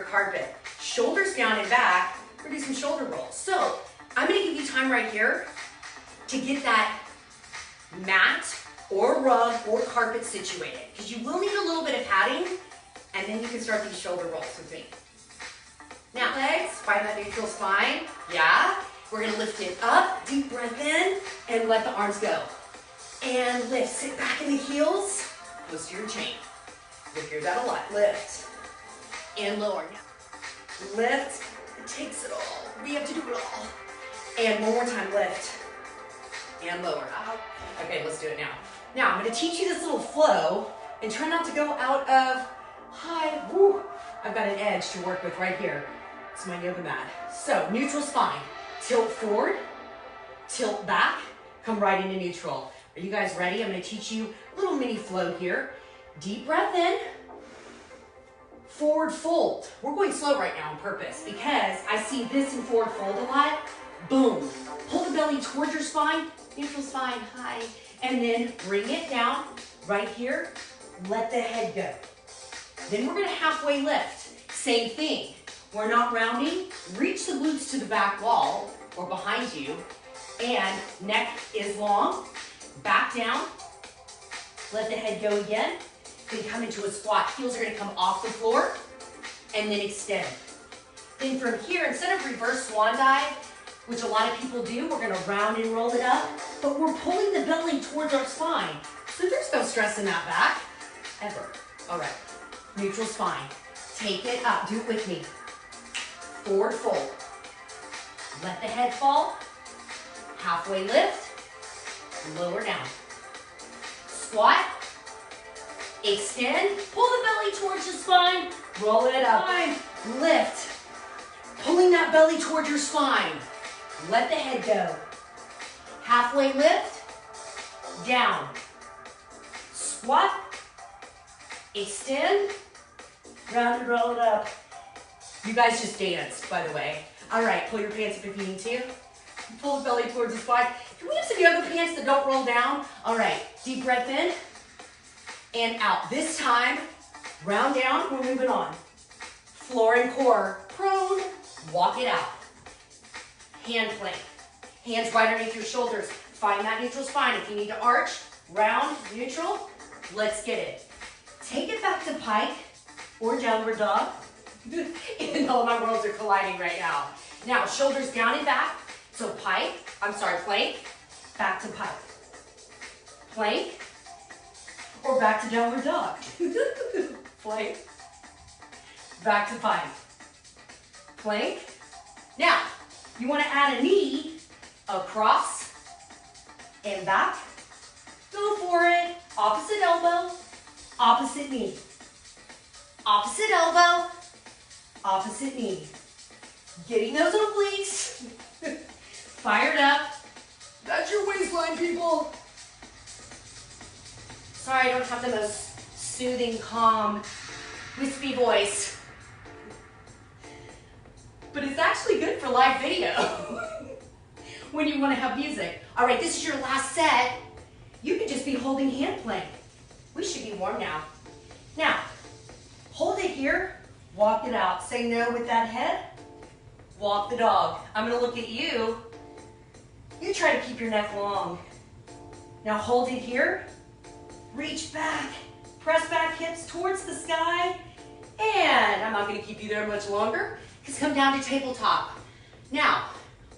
carpet. Shoulders down and back. We're gonna do some shoulder rolls. So I'm gonna give you time right here to get that mat or rug or carpet situated, because you will need a little bit of padding, and then you can start these shoulder rolls with me. Now, legs, find that neutral spine. Yeah. We're gonna lift it up, deep breath in, and let the arms go. And lift, sit back in the heels, close to your chain. You'll hear that a lot. Lift and lower. Now, lift, it takes it all. We have to do it all. And one more time, lift and lower. Okay, let's do it now. Now, I'm gonna teach you this little flow, and try not to go out of high, woo. I've got an edge to work with right here. It's my yoga mat. So, neutral spine. Tilt forward, tilt back, come right into neutral. Are you guys ready? I'm gonna teach you a little mini flow here. Deep breath in, forward fold. We're going slow right now on purpose because I see this in forward fold a lot. Boom. Pull the belly towards your spine, neutral spine, high, and then bring it down right here. Let the head go. Then we're gonna halfway lift. Same thing. We're not rounding. Reach the glutes to the back wall or behind you, and neck is long. Back down. Let the head go again. Then come into a squat. Heels are going to come off the floor, and then extend. Then from here, instead of reverse swan dive, which a lot of people do, we're going to round and roll it up, but we're pulling the belly towards our spine. So there's no stress in that back, ever. All right, neutral spine. Take it up. Do it with me. Forward fold. Let the head fall. Halfway lift. Lower down. Squat. Extend. Pull the belly towards the spine. Roll it up. Lift. Pulling that belly towards your spine. Let the head go. Halfway lift. Down. Squat. Extend. Round and roll it up. You guys just danced, by the way. All right, pull your pants up if you need to. Pull the belly towards the spine. Can we have some yoga pants that don't roll down? All right, deep breath in and out. This time, round down, we're moving on. Floor and core, prone, walk it out. Hand plank. Hands right underneath your shoulders. Find that neutral spine. If you need to arch, round, neutral, let's get it. Take it back to pike or downward dog. And all my worlds are colliding right now. Now, shoulders down and back. So plank, back to pike. Plank, or back to downward dog. Plank, back to pike. Plank. Now, you want to add a knee across and back. Go for it. Opposite elbow, opposite knee. Opposite elbow, opposite knee. Getting those obliques. Fired up. That's your waistline, people. Sorry, I don't have the most soothing, calm, wispy voice. But it's actually good for live video when you want to have music. All right, this is your last set. You could just be holding hand plank. We should be warm now. Now, hold it here, walk it out. Say no with that head, walk the dog. I'm gonna look at you. You try to keep your neck long. Now hold it here, reach back, press back hips towards the sky, and I'm not gonna keep you there much longer, because come down to tabletop. Now,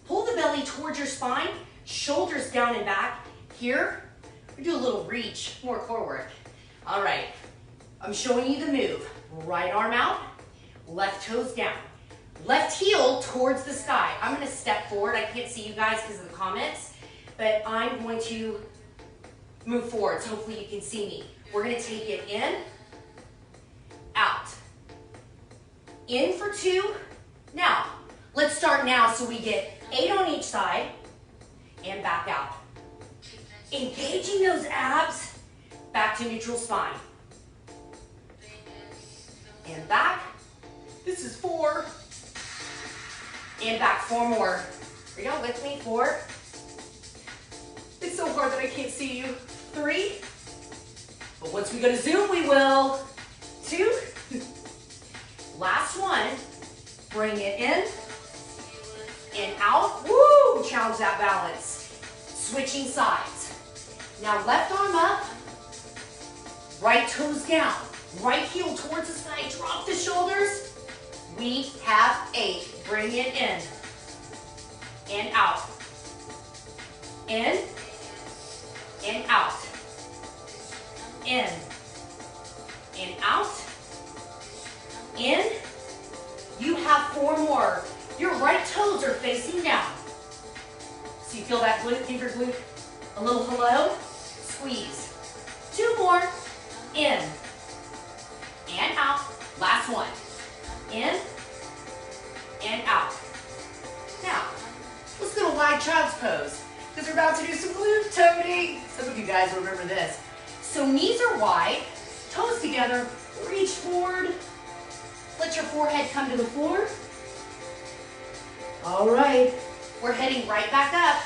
pull the belly towards your spine, shoulders down and back. Here, we do a little reach, more core work. All right, I'm showing you the move. Right arm out, left toes down. Left heel towards the sky. I'm gonna step forward. I can't see you guys because of the comments, but I'm going to move forward, so hopefully you can see me. We're gonna take it in, out. In for 2. Now, let's start now so we get 8 on each side and back out. Engaging those abs, back to neutral spine. And back. This is 4. And back, 4 more. Are y'all with me? 4. It's so hard that I can't see you. 3. But once we go to Zoom, we will. 2. Last one. Bring it in and out. Woo! Challenge that balance. Switching sides. Now left arm up, right toes down, right heel towards the sky, drop the shoulders. We have 8. Bring it in and out. In and out. In and out. In. You have 4 more. Your right toes are facing down. So you feel that glute, give your glute a little hello. Squeeze. 2 more. In and out. Last one. In and out. Now, let's go to wide child's pose because we're about to do some glute toning. Some of you guys remember this. So knees are wide, toes together, reach forward. Let your forehead come to the floor. All right, we're heading right back up.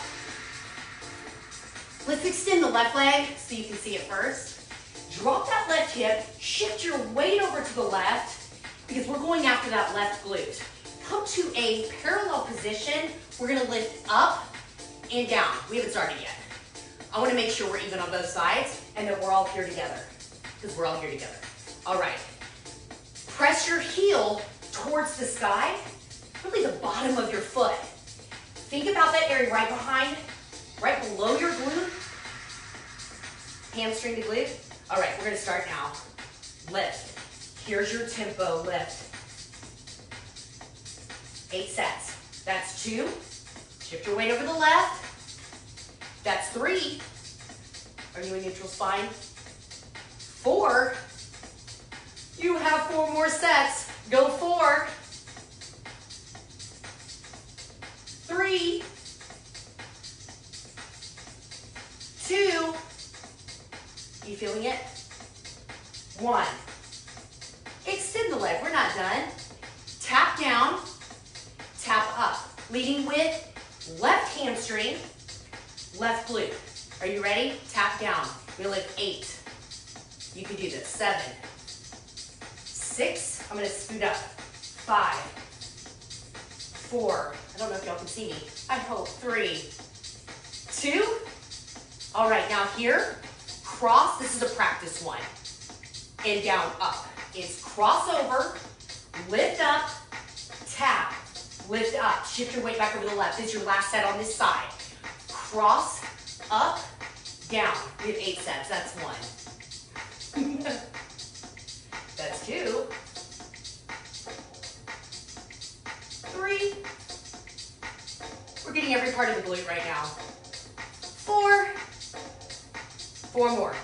Let's extend the left leg so you can see it first. Drop that left hip, shift your weight over to the left because we're going after that left glute. Come to a parallel position. We're gonna lift up and down. We haven't started yet. I wanna make sure we're even on both sides and that we're all here together because we're all here together. All right, press your heel towards the sky, really the bottom of your foot. Think about that area right behind, right below your glute, hamstring to glute. All right, we're gonna start now. Lift. Here's your tempo lift. 8 sets. That's 2. Shift your weight over the left. That's 3. Are you in neutral spine? 4. You have 4 more sets. Go 4. 3. 2. You feeling it? 1. Extend the leg. We're not done. Tap down, tap up. Leading with left hamstring, left glute. Are you ready? Tap down. We lift 8. You can do this. 7. 6. I'm going to scoot up. 5. 4. I don't know if y'all can see me. I hope. 3. 2. All right, now here, cross. This is a practice one. And down, up. It's crossover, lift up, tap, lift up. Shift your weight back over the left. This is your last set on this side. Cross, up, down. We have 8 sets. That's 1. That's 2. 3. We're getting every part of the glute right now. 4. 4 more.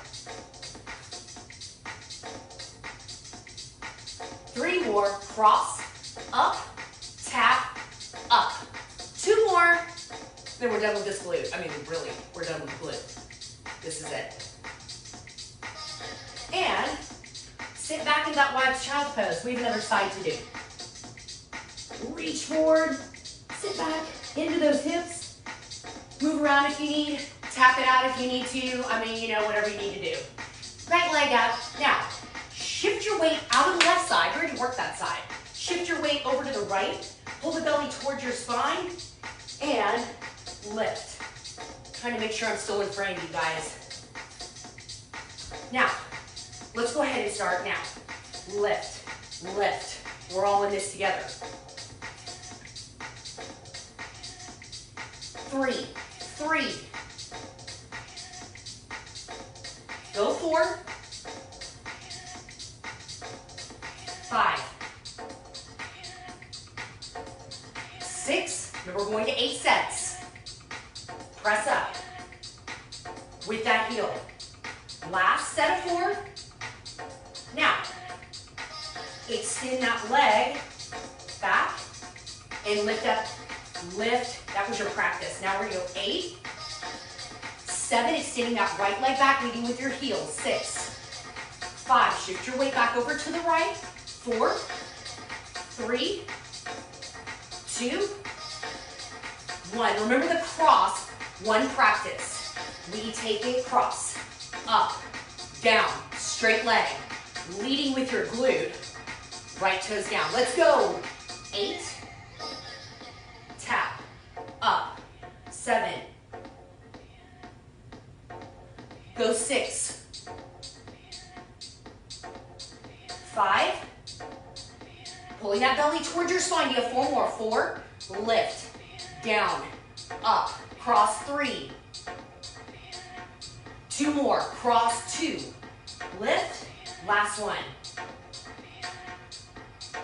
3 more. Cross, up, tap, up. 2 more. Then we're done with this glute. I mean, really, we're done with the glute. This is it. And sit back in that wide child's pose. We have another side to do. Reach forward, sit back into those hips. Move around if you need. Tap it out if you need to. I mean, you know, whatever you need to do. Right leg up. Now, shift your weight out of the left side. You already worked that side. Shift your weight over to the right. Pull the belly towards your spine. And lift. Trying to make sure I'm still in frame, you guys. Now, let's go ahead and start now. Lift, lift. We're all in this together. 3, 3. Go 4. 5. 6. Then we're going to 8 sets. Press up with that heel. Last set of 4. Now, extend that leg back and lift up. Lift. That was your practice. Now we're going to go 8. 7, extending that right leg back, leading with your heels. 6. 5, shift your weight back over to the right. 4. 3. 2. 1. Remember the cross, one practice. We take a cross. Up, down, straight leg. Leading with your glute. Right toes down. Let's go. 8. Tap. Up. 7. Go 6. 5. Pulling that belly towards your spine. You have 4 more. 4. Lift. Down. Up. Cross 3. 2 more. Cross 2. Lift. Last one.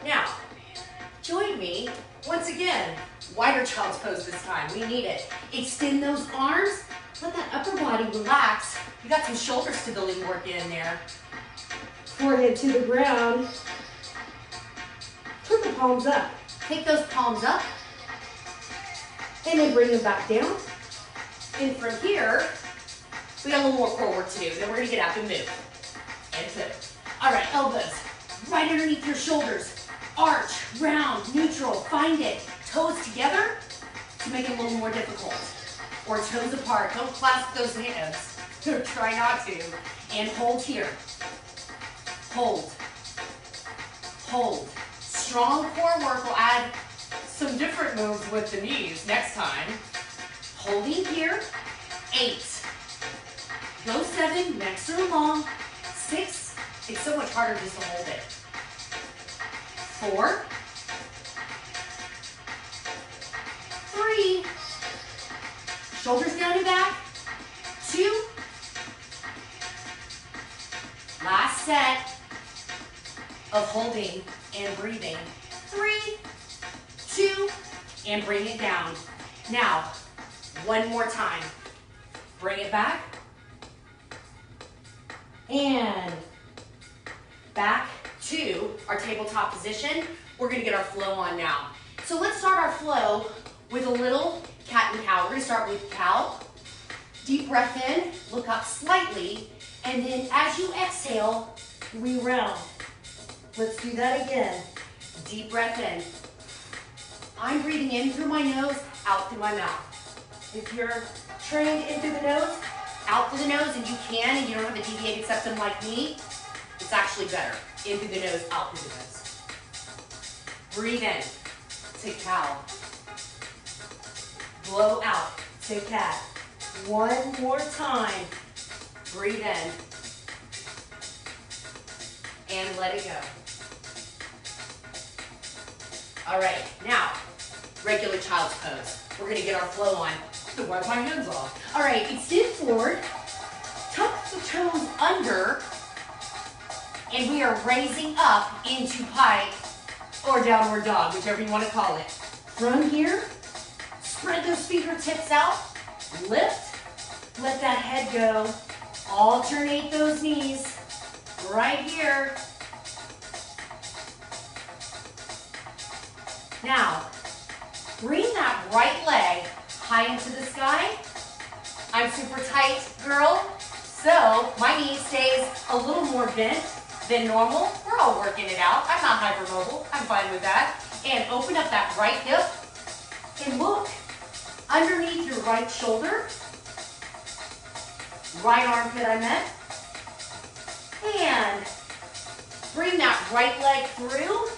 Now, join me once again. Wider child's pose this time. We need it. Extend those arms. Let that upper body relax. You got some shoulder stability work in there. Forehead to the ground. Put the palms up. Take those palms up. And then bring them back down. And from here, we got a little more core work to do. Then we're going to get up and move. And flip. All right, elbows right underneath your shoulders. Arch, round, neutral. Find it. Toes together to make it a little more difficult. Or toes apart. Don't clasp those hands. Try not to. And hold here. Hold. Hold. Strong core work will add some different moves with the knees next time. Holding here. 8. Go 7. Necks are long. 6. It's so much harder just to hold it. 4. 3. Shoulders down and back. 2. Last set of holding and breathing. 3, 2, and bring it down. Now, one more time. Bring it back. And back to our tabletop position. We're gonna get our flow on now. So let's start our flow with a little cat and cow. We're gonna start with cow. Deep breath in, look up slightly, and then as you exhale, we round. Let's do that again. Deep breath in. I'm breathing in through my nose, out through my mouth. If you're trained in through the nose, out through the nose, and you can, and you don't have a deviated septum like me, it's actually better. In through the nose, out through the nose. Breathe in to cow. Blow out to cat. One more time. Breathe in. And let it go. All right, now, regular child's pose. We're gonna get our flow on. To wipe my hands off. All right, extend forward. Tuck the toes under. And we are raising up into pike or downward dog, whichever you want to call it. From here, spread those fingertips out. Lift. Let that head go. Alternate those knees. Right here. Now, bring that right leg high into the sky. I'm super tight, girl, so my knee stays a little more bent than normal. We're all working it out. I'm not hypermobile. I'm fine with that. And open up that right hip and look underneath your right shoulder. Right armpit, I meant. And bring that right leg through.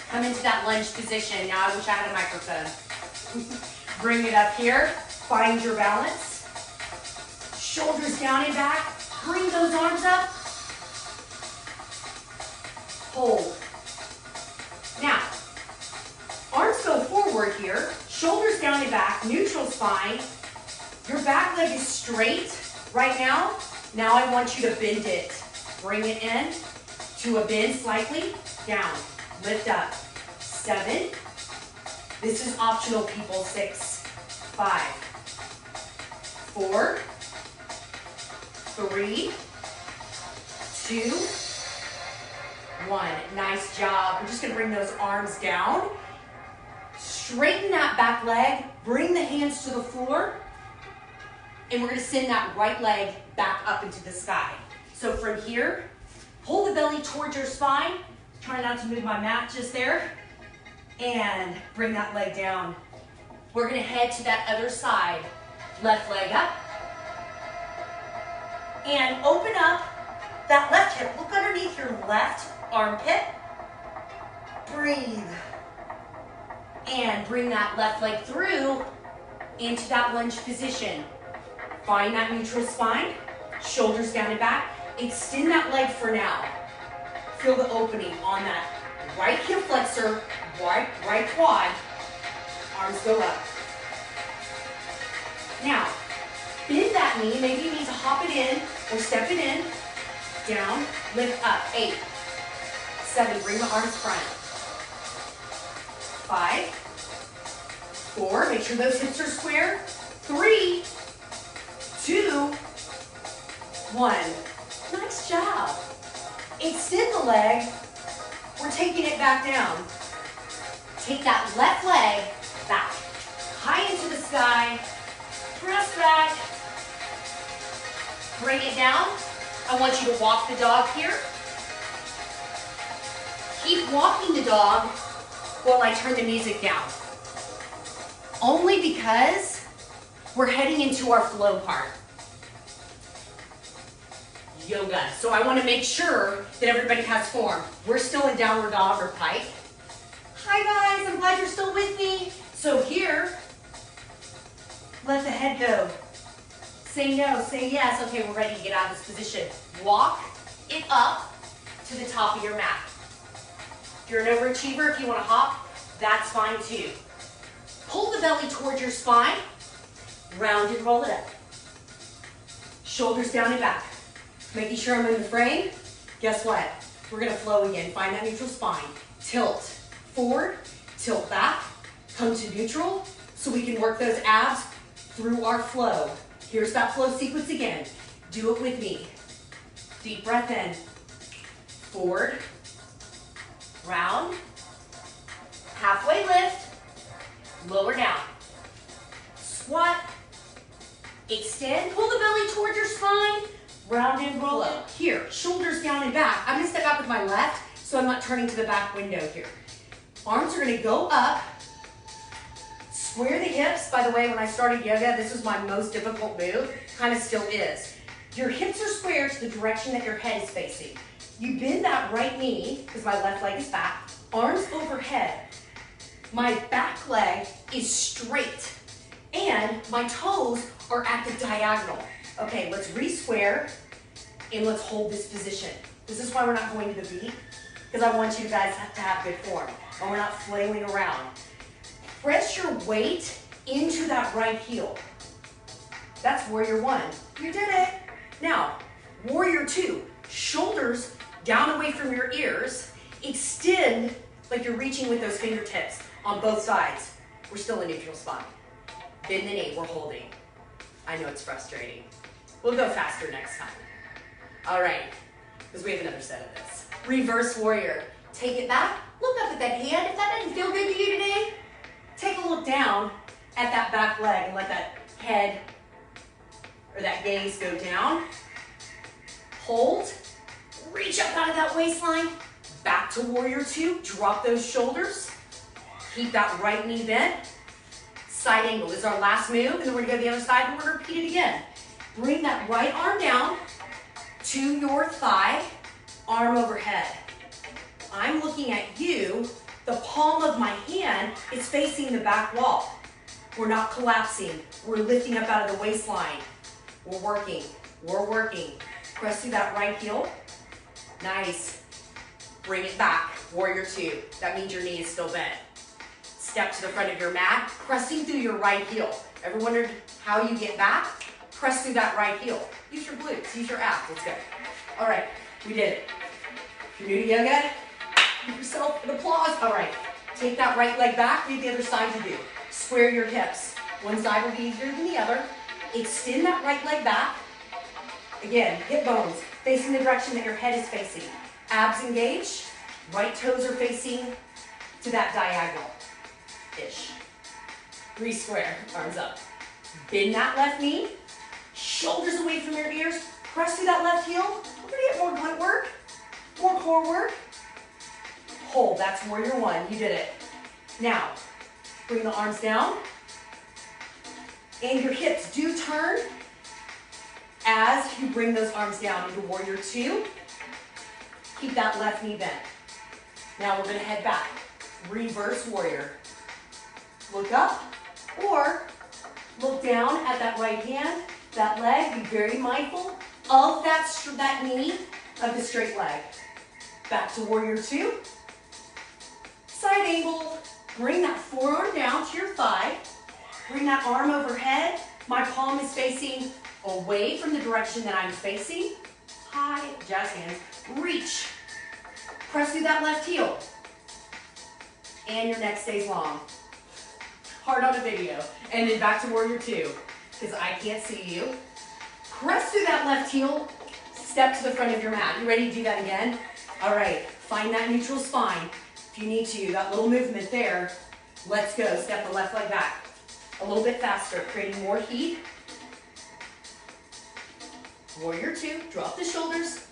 Come into that lunge position. Now I wish I had a microphone. Bring it up here. Find your balance. Shoulders down and back. Bring those arms up. Hold. Now, arms go forward here. Shoulders down and back. Neutral spine. Your back leg is straight right now. Now I want you to bend it. Bring it in to a bend slightly. Down. Lift up. 7. This is optional, people. 6, 5, 4, 3, 2, 1. Nice job. We're just going to bring those arms down. Straighten that back leg. Bring the hands to the floor. And we're going to send that right leg back up into the sky. So from here, pull the belly towards your spine. Try not to move my mat just there. And bring that leg down. We're going to head to that other side. Left leg up. And open up that left hip. Look underneath your left armpit. Breathe. And bring that left leg through into that lunge position. Find that neutral spine, shoulders down and back. Extend that leg for now. Feel the opening on that right hip flexor, right quad. Arms go up. Now, bend that knee. Maybe you need to hop it in or step it in. Down, lift up. 8, 7, bring the arms front. 5, 4, make sure those hips are square. 3, 2, 1. Nice job. Extend the leg. We're taking it back down. Take that left leg back. High into the sky. Press back. Bring it down. I want you to walk the dog here. Keep walking the dog while I turn the music down. Only because we're heading into our flow part. Yoga. So I want to make sure that everybody has form. We're still in downward dog or pike. Hi guys, I'm glad you're still with me. So here, let the head go. Say no, say yes. Okay, we're ready to get out of this position. Walk it up to the top of your mat. If you're an overachiever, if you want to hop, that's fine too. Pull the belly towards your spine. Round and roll it up. Shoulders down and back. Making sure I'm in the frame. Guess what? We're going to flow again. Find that neutral spine. Tilt forward, tilt back, come to neutral so we can work those abs through our flow. Here's that flow sequence again. Do it with me. Deep breath in. Forward, round, halfway lift, lower down. Squat, extend, pull the belly towards your spine, round and roll it. Here, shoulders down and back. I'm gonna step back with my left so I'm not turning to the back window here. Arms are gonna go up. Square the hips. By the way, when I started yoga, this was my most difficult move. Kind of still is. Your hips are square to the direction that your head is facing. You bend that right knee, because my left leg is back. Arms overhead. My back leg is straight. And my toes are at the diagonal. Okay, let's re-square and let's hold this position. This is why we're not going to the beat, because I want you guys to have good form and we're not flailing around. Press your weight into that right heel. That's warrior 1. You did it. Now, warrior 2. Shoulders down away from your ears. Extend like you're reaching with those fingertips on both sides. We're still in neutral spine. Bend the knee, we're holding. I know it's frustrating. We'll go faster next time. All right, because we have another set of this. Reverse warrior. Take it back, look up at that hand. If that didn't feel good to you today, take a look down at that back leg and let that head or that gaze go down. Hold, reach up out of that waistline, back to warrior 2, drop those shoulders, keep that right knee bent. Side angle is our last move, and then we're gonna go to the other side and we're gonna repeat it again. Bring that right arm down to your thigh, arm overhead. I'm looking at you, the palm of my hand is facing the back wall. We're not collapsing, we're lifting up out of the waistline. We're working. Press through that right heel. Nice. Bring it back, warrior 2. That means your knee is still bent. Step to the front of your mat, pressing through your right heel. Ever wondered how you get back? Press through that right heel. Use your glutes, use your abs, let's go. All right, we did it. If you're new to yoga, give yourself an applause. All right, take that right leg back, leave the other side to do. Square your hips. One side will be easier than the other. Extend that right leg back. Again, hip bones facing the direction that your head is facing. Abs engaged, right toes are facing to that diagonal-ish. Re-square, arms up. Bend that left knee, shoulders away from your ears, press through that left heel. We're gonna get more glute work, more core work. Hold, that's warrior 1, you did it. Now, bring the arms down, and your hips do turn as you bring those arms down into warrior 2. Keep that left knee bent. Now we're gonna head back. Reverse warrior. Look up or look down at that right hand, that leg. Be very mindful of that knee of the straight leg. Back to warrior two. Side angle. Bring that forearm down to your thigh. Bring that arm overhead. My palm is facing away from the direction that I'm facing. High, jazz hands. Reach. Press through that left heel. And your neck stays long. Hard on the video. And then back to warrior two, because I can't see you. Press through that left heel. Step to the front of your mat. You ready to do that again? All right, find that neutral spine. If you need to, that little movement there. Let's go. Step the left leg back. A little bit faster, creating more heat. Warrior two, drop the shoulders.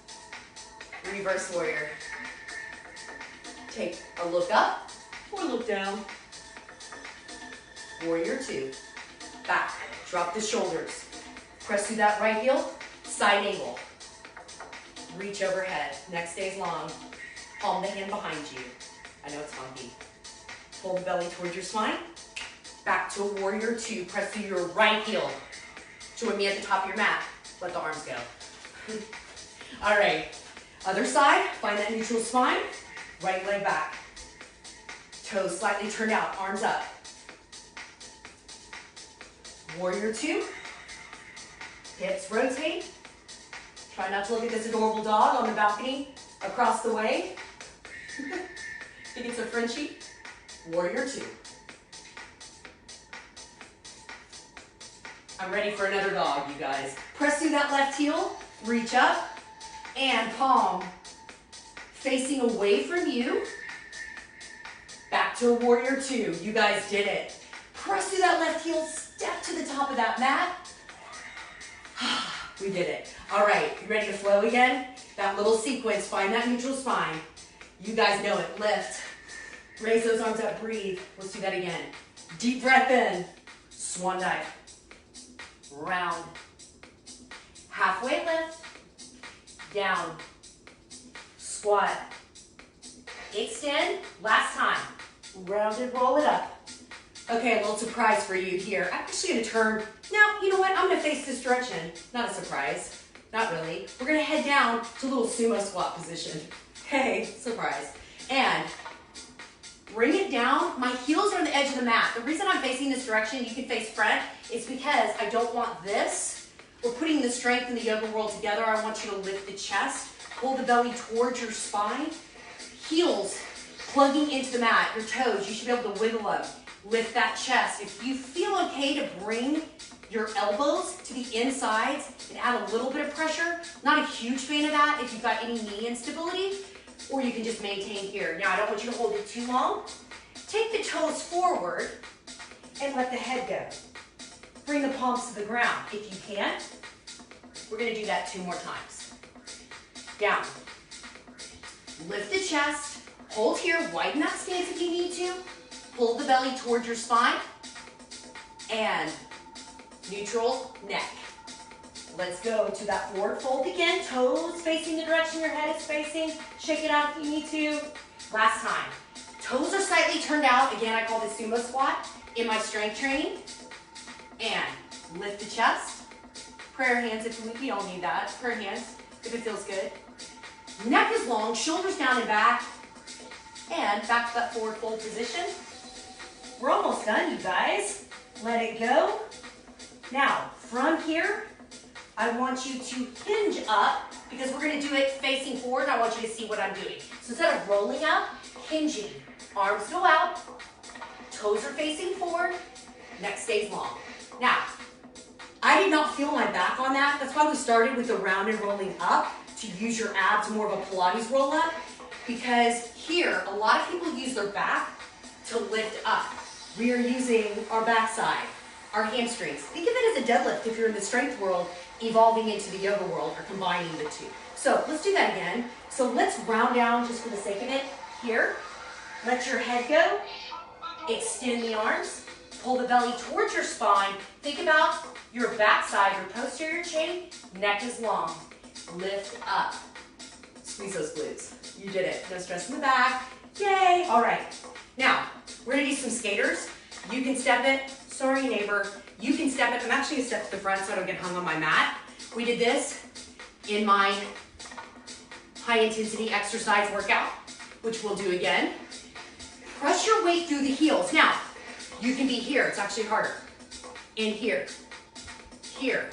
Reverse warrior. Take a look up or look down. Warrior two. Back, drop the shoulders. Press through that right heel, side angle. Reach overhead, neck stays long. Palm the hand behind you. I know it's funky. Pull the belly towards your spine. Back to warrior two. Press through your right heel. Join me at the top of your mat. Let the arms go. All right. Other side. Find that neutral spine. Right leg back. Toes slightly turned out. Arms up. Warrior two. Hips rotate. Try not to look at this adorable dog on the balcony across the way. Think it's a Frenchie. Warrior two. I'm ready for another dog, you guys. Press through that left heel, reach up, and palm facing away from you. Back to warrior two. You guys did it. Press through that left heel, step to the top of that mat. We did it. All right, you ready to flow again? That little sequence, find that neutral spine. You guys know it. Lift. Raise those arms up, breathe. Let's do that again. Deep breath in. Swan dive. Round. Halfway lift. Down. Squat. Extend. Last time. Round and roll it up. Okay, a little surprise for you here. I'm actually going to turn. Now, you know what? I'm going to face this direction. Not a surprise. Not really. We're going to head down to a little sumo squat position. Hey, surprise. And bring it down. My heels are on the edge of the mat. The reason I'm facing this direction, you can face front, is because I don't want this. We're putting the strength in the yoga world together. I want you to lift the chest. Pull the belly towards your spine. Heels plugging into the mat. Your toes, you should be able to wiggle them. Lift that chest. If you feel okay to bring your elbows to the insides and add a little bit of pressure, not a huge fan of that if you've got any knee instability, or you can just maintain here. Now, I don't want you to hold it too long. Take the toes forward and let the head go. Bring the palms to the ground. If you can, we're going to do that 2 more times. Down. Lift the chest. Hold here. Widen that stance if you need to. Pull the belly towards your spine. And neutral neck. Let's go to that forward fold again. Toes facing the direction your head is facing. Shake it out if you need to. Last time. Toes are slightly turned out. Again, I call this sumo squat in my strength training. And lift the chest. Prayer hands if we don't need that. Prayer hands if it feels good. Neck is long, shoulders down and back. And back to that forward fold position. We're almost done, you guys. Let it go. Now, from here, I want you to hinge up because we're going to do it facing forward. I want you to see what I'm doing. So instead of rolling up, hinging. Arms go out, toes are facing forward, neck stays long. Now, I did not feel my back on that. That's why we started with the round and rolling up, to use your abs more of a Pilates roll up, because here, a lot of people use their back to lift up. We are using our backside, our hamstrings. Think of it as a deadlift if you're in the strength world, evolving into the yoga world, or combining the two. So let's do that again. So let's round down just for the sake of it. Here, let your head go. Extend the arms. Pull the belly towards your spine. Think about your backside, your posterior chain. Neck is long. Lift up. Squeeze those glutes. You did it. No stress in the back. Yay. All right. Now, we're going to do some skaters. You can step it. Sorry, neighbor. You can step it. I'm actually going to step to the front so I don't get hung on my mat. We did this in my high intensity exercise workout, which we'll do again. Press your weight through the heels. Now, you can be here. It's actually harder. In here. Here.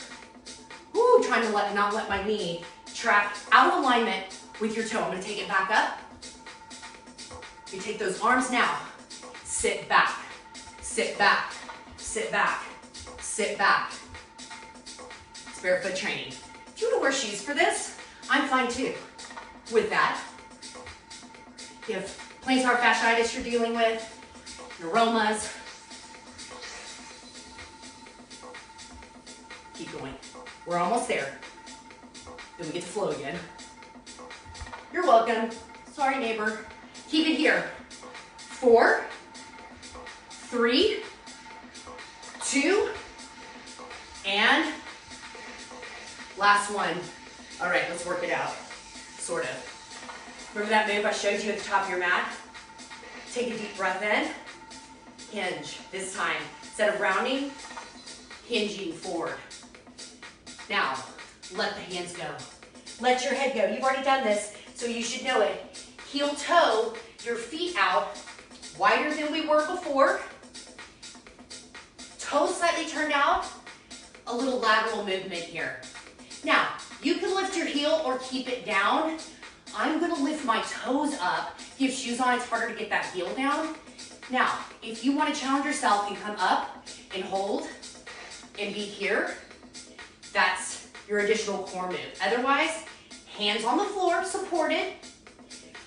Woo, trying to not let my knee track out of alignment with your toe. I'm going to take it back up. You take those arms now. Sit back. Sit back. Sit back. Sit back. It's barefoot training. If you want to wear shoes for this, I'm fine too. With that, you have plantar fasciitis you're dealing with, neuromas. Keep going. We're almost there. Then we get to flow again. You're welcome. Sorry, neighbor. Keep it here. 4, 3, 2, and last one. All right, let's work it out. Sort of. Remember that move I showed you at the top of your mat? Take a deep breath in. Hinge. This time, instead of rounding, hinging forward. Now, let the hands go. Let your head go. You've already done this, so you should know it. Heel toe, your feet out, wider than we were before. Toes slightly turned out. A little lateral movement here. Now, you can lift your heel or keep it down. I'm gonna lift my toes up. If you have shoes on, it's harder to get that heel down. Now, if you wanna challenge yourself and come up and hold and be here, that's your additional core move. Otherwise, hands on the floor, supported.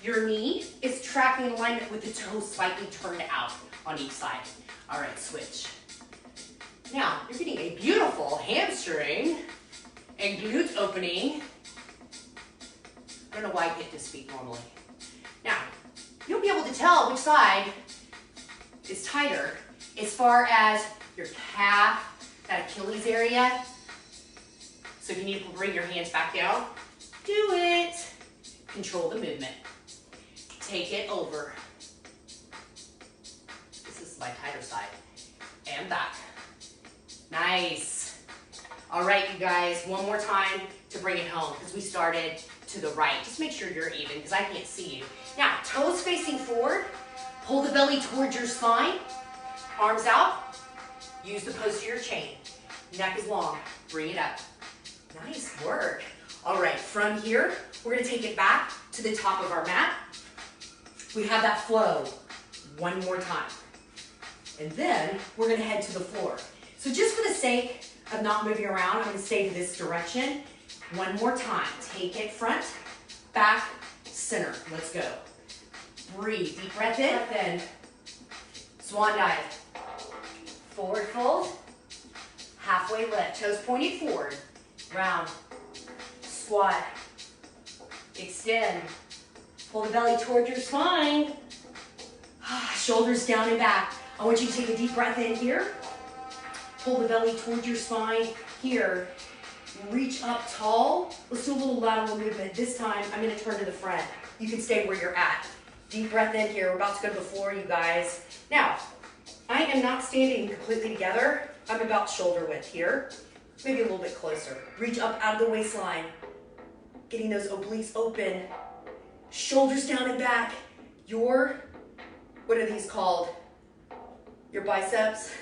Your knee is tracking in alignment with the toes slightly turned out on each side. All right, switch. Now, you're getting a beautiful hamstring and glute opening. I don't know why I get to speak normally. Now, you'll be able to tell which side is tighter as far as your calf, that Achilles area. So if you need to bring your hands back down, do it. Control the movement. Take it over. This is my tighter side. And back. Nice. All right, you guys, one more time to bring it home because we started to the right. Just make sure you're even because I can't see you. Now, toes facing forward. Pull the belly towards your spine. Arms out. Use the posterior chain. Neck is long. Bring it up. Nice work. All right, from here, we're going to take it back to the top of our mat. We have that flow one more time. And then we're going to head to the floor. So just for the sake of not moving around, I'm going to stay to this direction. One more time. Take it front, back, center. Let's go. Breathe. Deep breath in. Swan dive. Forward fold. Halfway lift. Toes pointed forward. Round. Squat. Extend. Pull the belly toward your spine. Shoulders down and back. I want you to take a deep breath in here. Pull the belly towards your spine here. Reach up tall. Let's do a little lateral movement. This time, I'm going to turn to the front. You can stay where you're at. Deep breath in here. We're about to go to the floor, you guys. Now, I am not standing completely together. I'm about shoulder width here. Maybe a little bit closer. Reach up out of the waistline. Getting those obliques open. Shoulders down and back. What are these called? Your biceps?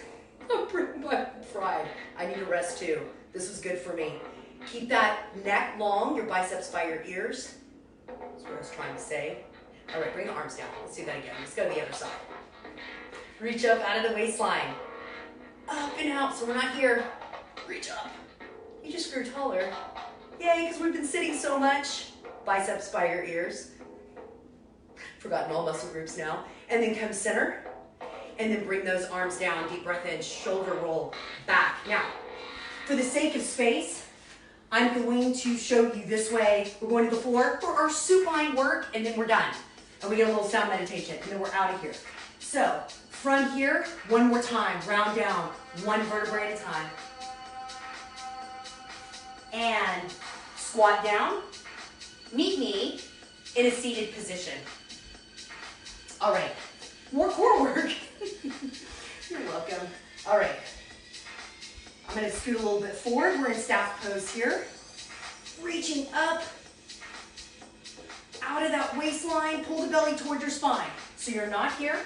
I'm bringing my pride. I need a rest too. This was good for me. Keep that neck long, your biceps by your ears. That's what I was trying to say. All right, bring the arms down. Let's do that again. Let's go to the other side. Reach up out of the waistline. Up and out, so we're not here. Reach up. You just grew taller. Yay, because we've been sitting so much. Biceps by your ears. Forgotten all muscle groups now. And then come center. And then bring those arms down. Deep breath in, shoulder roll back. Now, for the sake of space, I'm going to show you this way. We're going to the floor for our supine work, and then we're done. And we get a little sound meditation, and then we're out of here. So, from here, one more time, round down, one vertebrae at a time. And squat down, meet knee, in a seated position. All right, more core work. You're welcome. All right, I'm gonna scoot a little bit forward. We're in staff pose here. Reaching up, out of that waistline, pull the belly towards your spine. So you're not here,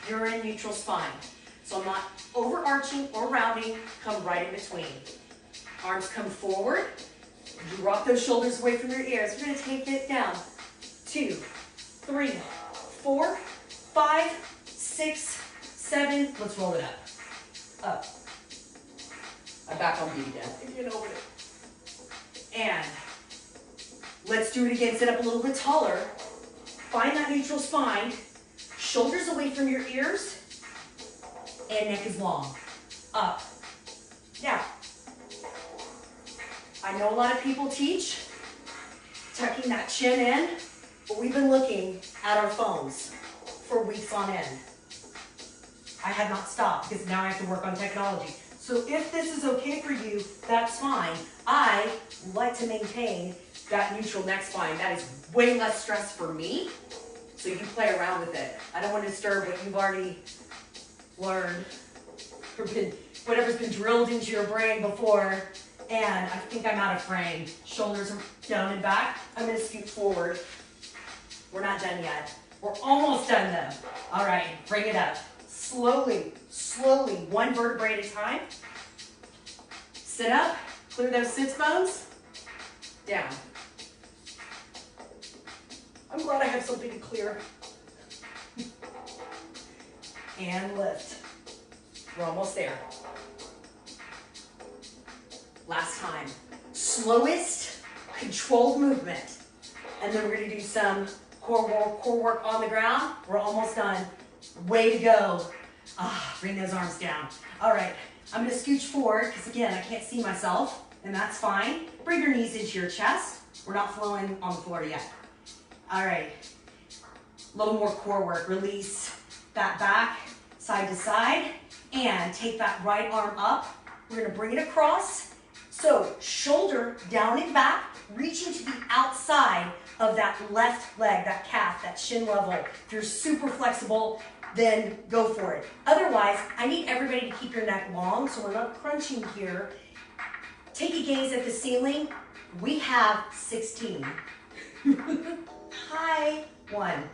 you're in neutral spine. So I'm not overarching or rounding, come right in between. Arms come forward. You rock those shoulders away from your ears. We're gonna take it down. 2, 3, 4, 5, 6, 7. Let's roll it up. Up. I'm back on beat again. Get over it. And let's do it again. Sit up a little bit taller. Find that neutral spine. Shoulders away from your ears. And neck is long. Up. Now, I know a lot of people teach tucking that chin in, but we've been looking at our phones for weeks on end. I have not stopped because now I have to work on technology. So if this is okay for you, that's fine. I like to maintain that neutral neck spine. That is way less stress for me. So you can play around with it. I don't want to disturb what you've already learned or whatever's been drilled into your brain before. And I think I'm out of frame. Shoulders are down and back. I'm going to scoot forward. We're not done yet. We're almost done though. All right, bring it up. Slowly, slowly, one vertebrae at a time. Sit up, clear those sits bones. Down. I'm glad I have something to clear. And lift. We're almost there. Last time. Slowest, controlled movement. And then we're going to do some core work on the ground. We're almost done. Way to go. Bring those arms down. All right, I'm going to scooch forward because, again, I can't see myself, and that's fine. Bring your knees into your chest. We're not flowing on the floor yet. All right, a little more core work. Release that back, side to side, and take that right arm up. We're going to bring it across. So shoulder down and back, reaching to the outside of that left leg, that calf, that shin level. If you're super flexible, then go for it. Otherwise, I need everybody to keep your neck long so we're not crunching here. Take a gaze at the ceiling. We have 16. High, 1.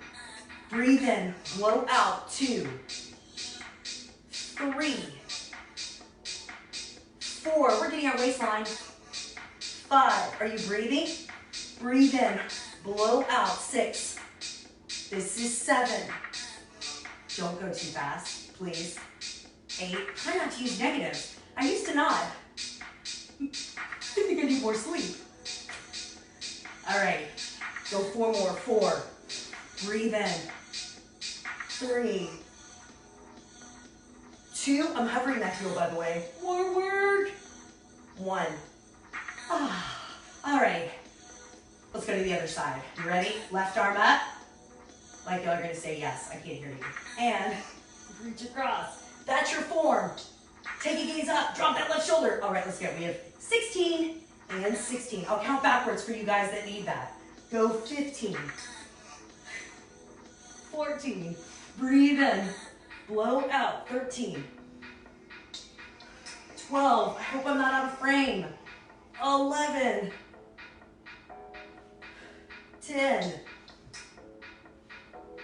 Breathe in, blow out, 2, 3, 4. We're getting our waistline. 5. Are you breathing? Breathe in, blow out, 6. This is 7. Don't go too fast, please. 8. Try not to use negatives. I used to not. I think I need more sleep. All right, go 4 more. 4. Breathe in. 3. 2. I'm hovering that heel, by the way. Forward. 1. All right. Let's go to the other side. You ready? Left arm up. Like y'all are going to say yes. I can't hear you. And reach across. That's your form. Take a gaze up. Drop that left shoulder. All right, let's go. We have 16 and 16. I'll count backwards for you guys that need that. Go 15. 14. Breathe in. Blow out. 13. 12. I hope I'm not out of frame. 11. 10.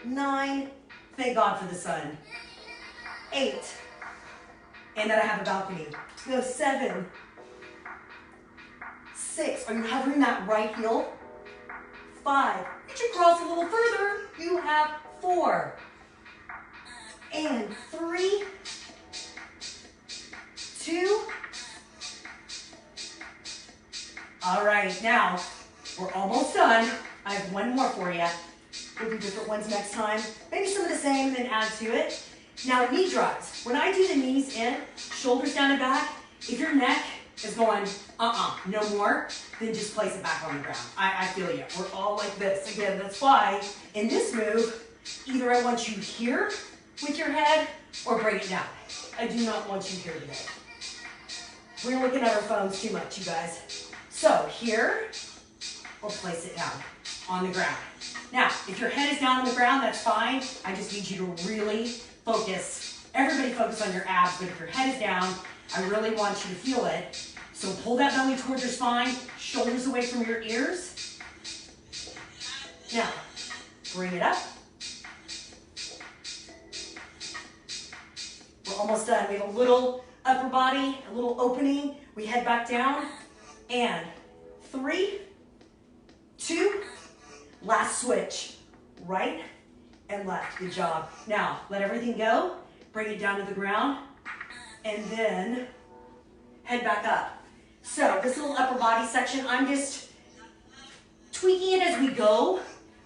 9. Thank God for the sun. 8. And that I have a balcony. Go 7. 6. Are you hovering that right heel? 5. Reach across a little further. You have 4. And 3. 2. All right, now we're almost done. I have one more for you. We'll do different ones next time. Maybe some of the same, then add to it. Now, knee drives. When I do the knees in, shoulders down and back, if your neck is going, no more, then just place it back on the ground. I feel you. We're all like this. Again, that's why in this move, either I want you here with your head or bring it down. I do not want you here today. We're looking at our phones too much, you guys. So here, we'll place it down. on the ground. Now, if your head is down on the ground, that's fine. I just need you to really focus. Everybody focus on your abs, but if your head is down, I really want you to feel it. So pull that belly towards your spine, shoulders away from your ears. Now, bring it up. We're almost done. We have a little upper body, a little opening. We head back down. And 3, 2, last switch. Right and left. Good job. Now, let everything go. Bring it down to the ground. And then head back up. So this little upper body section, I'm just tweaking it as we go.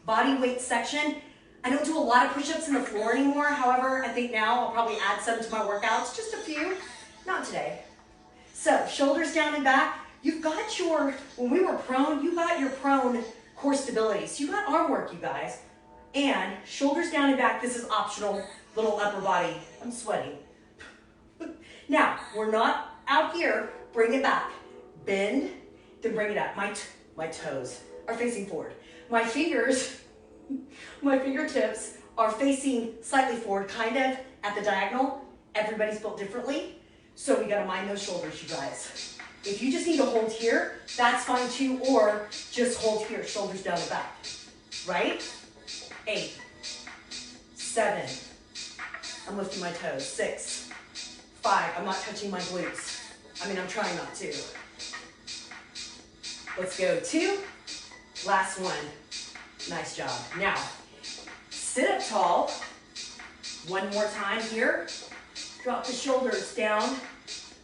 Body weight section. I don't do a lot of push-ups in the floor anymore. However, I think now I'll probably add some to my workouts. Just a few. Not today. So shoulders down and back. You've got your, when we were prone, you got your prone core stability. So you got arm work, you guys. And shoulders down and back. This is optional. Little upper body. I'm sweating. Now, we're not out here. Bring it back. Bend, then bring it up. My toes are facing forward. My fingers, my fingertips are facing slightly forward, kind of at the diagonal. Everybody's built differently. So we gotta mind those shoulders, you guys. If you just need to hold here, that's fine too, or just hold here, shoulders down the back. Right? 8, 7, I'm lifting my toes. 6, 5, I'm not touching my glutes. I mean, I'm trying not to. Let's go. 2, last one. Nice job. Now, sit up tall. One more time here. Drop the shoulders down,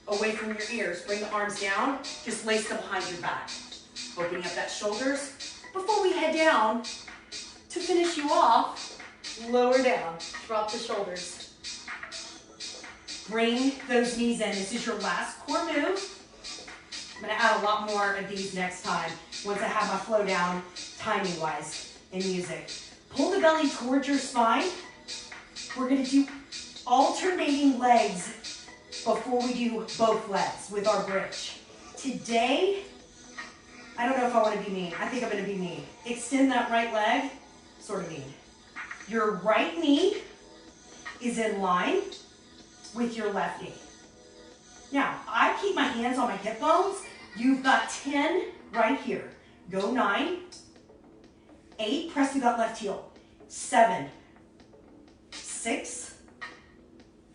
away from your ears. Bring the arms down. Just lace them behind your back. Opening up that shoulders. Before we head down, to finish you off, lower down. Drop the shoulders. Bring those knees in. This is your last core move. I'm going to add a lot more of these next time once I have my flow down timing-wise in music. Pull the belly towards your spine. We're going to do alternating legs before we do both legs with our bridge. Today, I don't know if I want to be mean. I think I'm going to be mean. Extend that right leg, sort of mean. Your right knee is in line with your left knee. Now, I keep my hands on my hip bones. You've got 10 right here. Go 9, 8, press through that left heel. 7, 6,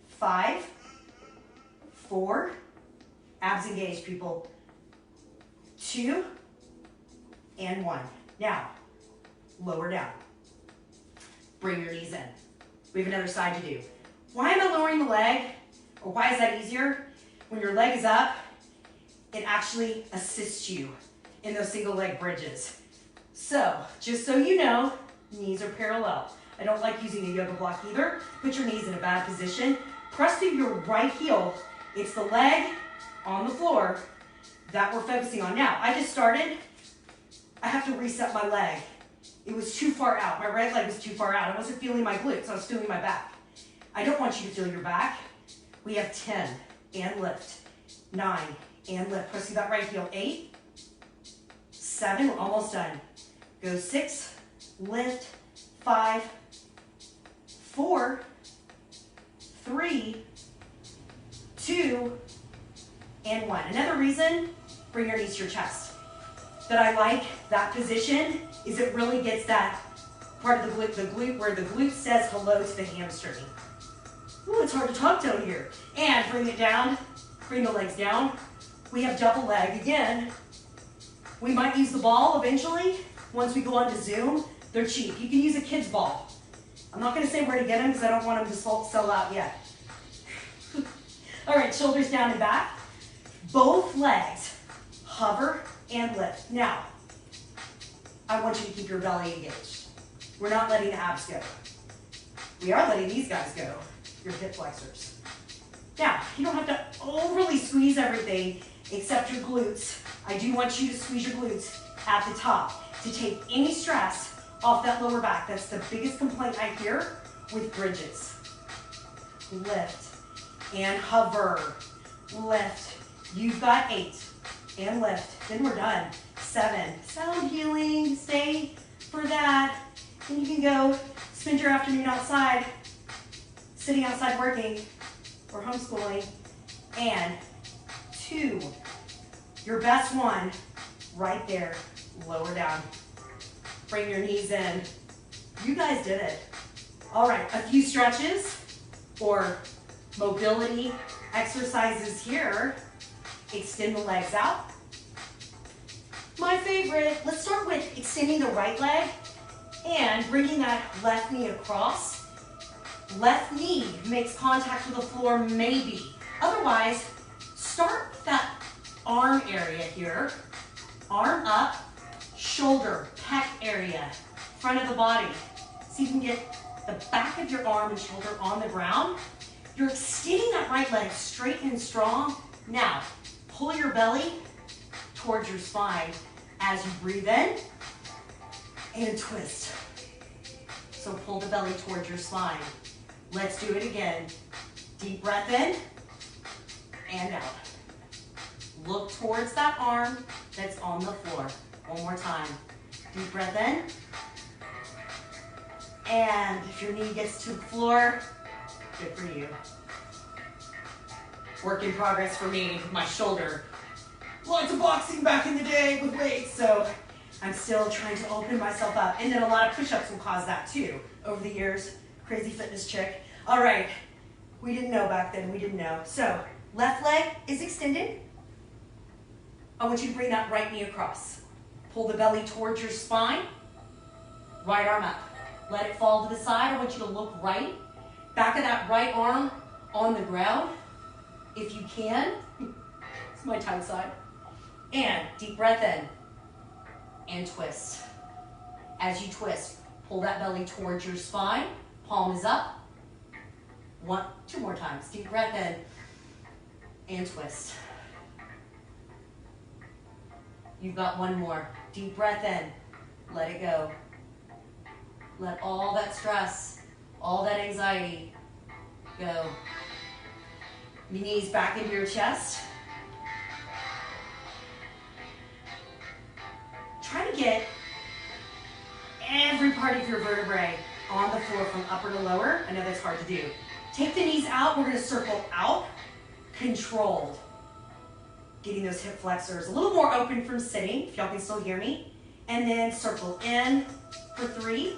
5, 4, abs engaged, people. 2, and 1. Now, lower down. Bring your knees in. We have another side to do. Why am I lowering the leg? Or why is that easier? When your leg is up, it actually assists you in those single leg bridges. So, just so you know, knees are parallel. I don't like using a yoga block either. Put your knees in a bad position. Press through your right heel. It's the leg on the floor that we're focusing on. Now, I just started. I have to reset my leg. It was too far out. My right leg was too far out. I wasn't feeling my glutes. I was feeling my back. I don't want you to feel your back. We have 10 and lift. 9 and lift. Press through that right heel. 8, 7, we're almost done. Go 6, lift, 5, 4, 3, 2, and 1. Another reason, bring your knees to your chest. That I like that position is it really gets that part of the glute where the glute says hello to the hamstring. Ooh, it's hard to talk down here. And bring it down, bring the legs down. We have double leg. Again, we might use the ball eventually. Once we go on to Zoom, they're cheap. You can use a kid's ball. I'm not gonna say where to get them because I don't want them to sell out yet. All right, shoulders down and back. Both legs, hover and lift. Now, I want you to keep your belly engaged. We're not letting the abs go. We are letting these guys go, your hip flexors. Now, you don't have to overly squeeze everything except your glutes. I do want you to squeeze your glutes at the top to take any stress off that lower back. That's the biggest complaint I hear with bridges. Lift and hover. Lift. You've got 8 and lift. Then we're done. 7. Sound healing. Stay for that. And you can go spend your afternoon outside, sitting outside working or homeschooling. And 2, your best one, right there, lower down. Bring your knees in. You guys did it. All right, a few stretches or mobility exercises here. Extend the legs out. My favorite, let's start with extending the right leg and bringing that left knee across. Left knee makes contact with the floor, maybe. Otherwise, start with that arm area here. Arm up, shoulder, pec area, front of the body. So you can get the back of your arm and shoulder on the ground. You're extending that right leg straight and strong. Now, pull your belly towards your spine as you breathe in and twist. So pull the belly towards your spine. Let's do it again. Deep breath in and out. Look towards that arm that's on the floor. One more time. Deep breath in. And if your knee gets to the floor, good for you. Work in progress for me with my shoulder. Lots of boxing back in the day with weights, so I'm still trying to open myself up. And then a lot of push-ups will cause that too over the years. Crazy fitness chick. All right, we didn't know back then, we didn't know. So left leg is extended. I want you to bring that right knee across. Pull the belly towards your spine. Right arm up. Let it fall to the side. I want you to look right. Back of that right arm on the ground, if you can. It's my tight side. And deep breath in and twist. As you twist, pull that belly towards your spine. Palm is up. 2 more times. Deep breath in and twist. You've got one more. Deep breath in. Let it go. Let all that stress, all that anxiety go. Your knees back into your chest. Try to get every part of your vertebrae on the floor from upper to lower. I know that's hard to do. Take the knees out. We're going to circle out. Controlled. Getting those hip flexors a little more open from sitting, if y'all can still hear me. And then circle in for 3.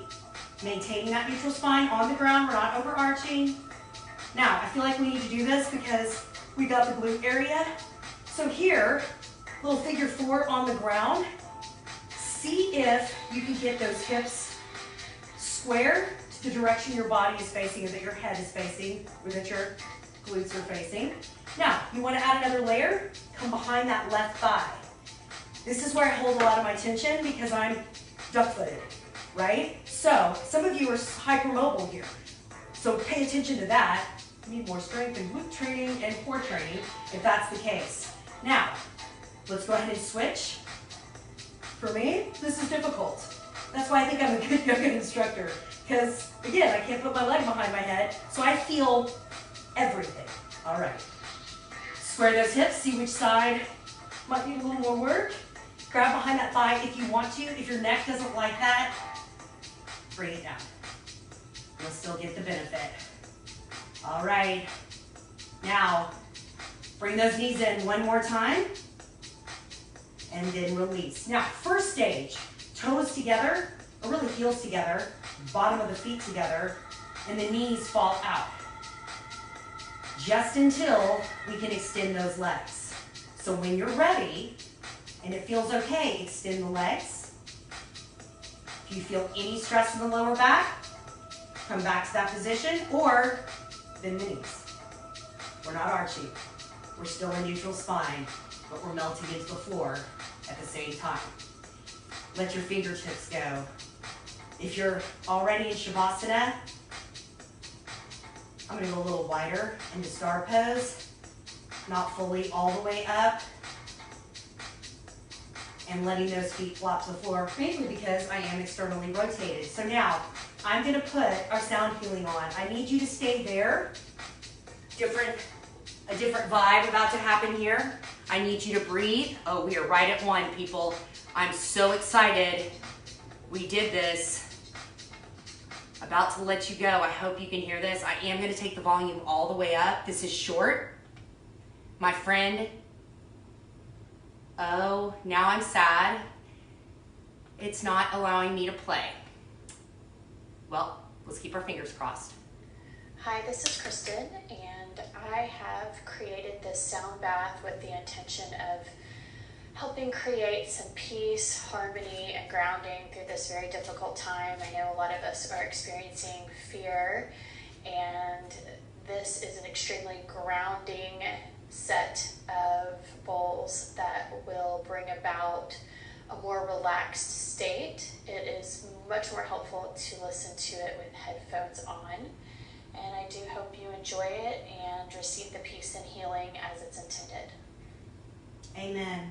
Maintaining that neutral spine on the ground. We're not overarching. Now, I feel like we need to do this because we got the glute area. So here, little figure 4 on the ground. See if you can get those hips square to the direction your body is facing or that your head is facing or that your glutes are facing. Now, you want to add another layer. Come behind that left thigh. This is where I hold a lot of my tension because I'm duck-footed, right? So, some of you are hypermobile here. So pay attention to that. You need more strength and glute training and core training if that's the case. Now, let's go ahead and switch. For me, this is difficult. That's why I think I'm a good yoga instructor. Because, again, I can't put my leg behind my head, so I feel everything. All right. Square those hips, see which side might need a little more work. Grab behind that thigh if you want to. If your neck doesn't like that, bring it down. You'll still get the benefit. All right. Now, bring those knees in one more time. And then release. Now, first stage, toes together, or really heels together, bottom of the feet together, and the knees fall out. Just until we can extend those legs. So when you're ready, and it feels okay, extend the legs. If you feel any stress in the lower back, come back to that position, or bend the knees. We're not arching. We're still in neutral spine, but we're melting into the floor at the same time. Let your fingertips go. If you're already in Shavasana, I'm gonna go a little wider into star pose, not fully all the way up, and letting those feet flop to the floor, mainly because I am externally rotated. So now, I'm gonna put our sound healing on. I need you to stay there. A different vibe about to happen here. I need you to breathe. Oh, we are right at 1, people. I'm so excited. We did this. About to let you go. I hope you can hear this. I am going to take the volume all the way up. This is short. My friend, oh, now I'm sad. It's not allowing me to play. Well, let's keep our fingers crossed. Hi, this is Kristen, and I have created this sound bath with the intention of helping create some peace, harmony, and grounding through this very difficult time. I know a lot of us are experiencing fear, and this is an extremely grounding set of bowls that will bring about a more relaxed state. It is much more helpful to listen to it with headphones on, and I do hope you enjoy it and receive the peace and healing as it's intended. Amen.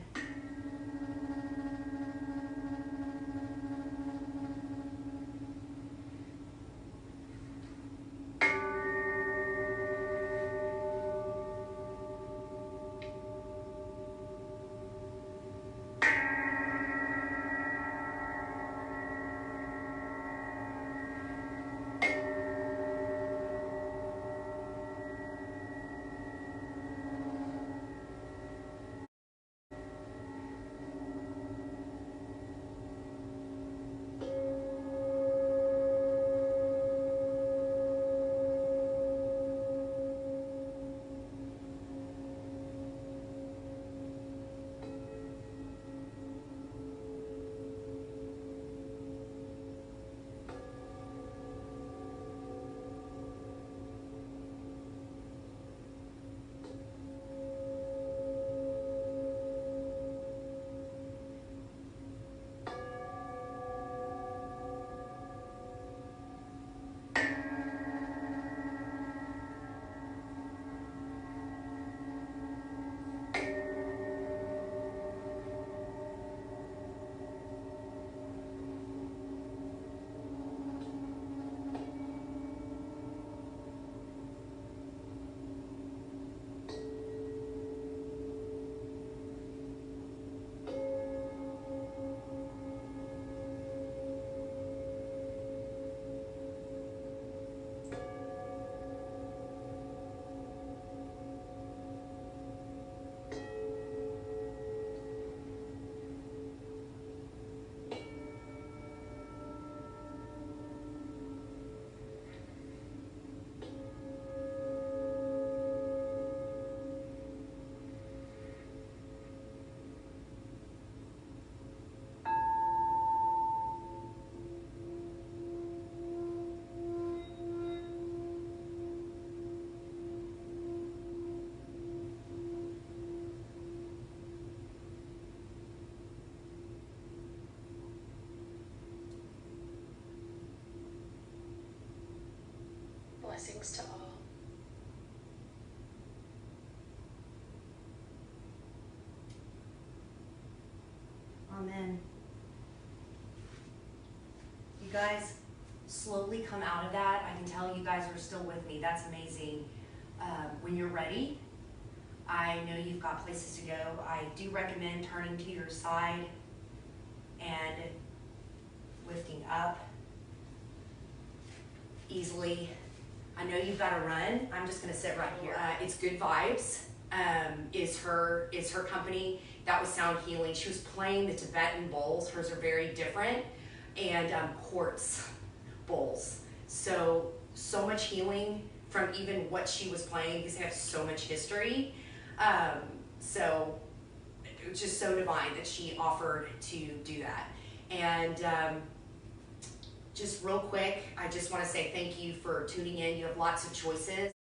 Blessings to all. Amen. You guys slowly come out of that. I can tell you guys are still with me. That's amazing. When you're ready, I know you've got places to go. I do recommend turning to your side and lifting up easily. I know you've got to run. I'm just going to sit right here. It's Good Vibes. Is her company. That was Sound Healing. She was playing the Tibetan bowls. Hers are very different, and quartz bowls. So much healing from even what she was playing because they have so much history. So it was just so divine that she offered to do that. And just real quick, I just want to say thank you for tuning in. You have lots of choices.